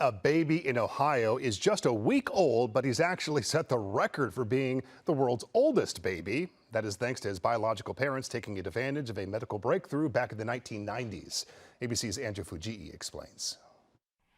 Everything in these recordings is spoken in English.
A baby in Ohio is just a week old, but he's actually set the record for being the world's oldest baby. That is thanks to his biological parents taking advantage of a medical breakthrough back in the 1990s. ABC's Andrew Fujii explains.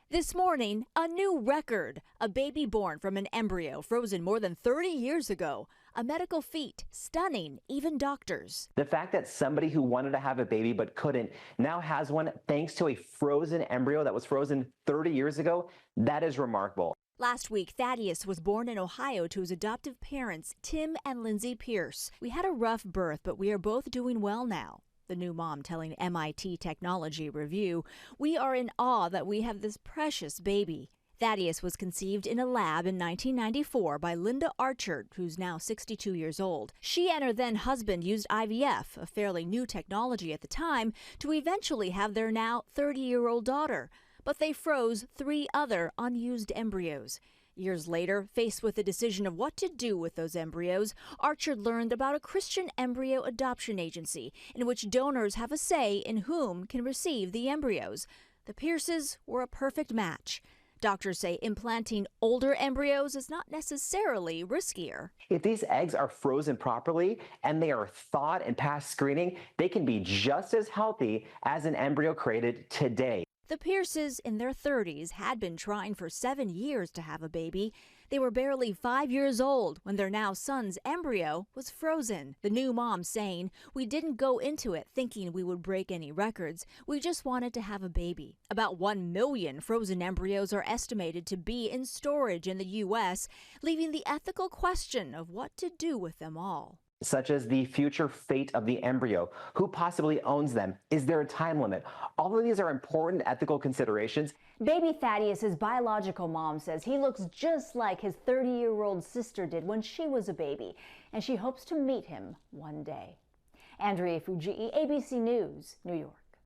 This morning, a new record. A baby born from an embryo frozen more than 30 years ago. A medical feat, stunning even doctors. The fact that somebody who wanted to have a baby but couldn't now has one thanks to a frozen embryo that was frozen 30 years ago, that is remarkable. Last week, Thaddeus was born in Ohio to his adoptive parents, Tim and Lindsay Pierce. We had a rough birth, but we are both doing well now. The new mom telling MIT Technology Review, "We are in awe that we have this precious baby." Thaddeus was conceived in a lab in 1994 by Linda Archer, who's now 62 years old. She and her then husband used IVF, a fairly new technology at the time, to eventually have their now 30-year-old daughter. But they froze 3 other unused embryos. Years later, faced with the decision of what to do with those embryos, Archer learned about a Christian embryo adoption agency in which donors have a say in whom can receive the embryos. The Pierces were a perfect match. Doctors say implanting older embryos is not necessarily riskier. If these eggs are frozen properly and they are thawed and past screening, they can be just as healthy as an embryo created today. The Pierces, in their 30s, had been trying for 7 years to have a baby. They were barely 5 years old when their now son's embryo was frozen. The new mom saying, "We didn't go into it thinking we would break any records. We just wanted to have a baby." About 1 million frozen embryos are estimated to be in storage in the U.S., leaving the ethical question of what to do with them all. Such as the future fate of the embryo, who possibly owns them, is there a time limit? All of these are important ethical considerations. Baby Thaddeus's biological mom says he looks just like his 30-year-old sister did when she was a baby, and she hopes to meet him one day. Andrea Fujii, ABC News, New York.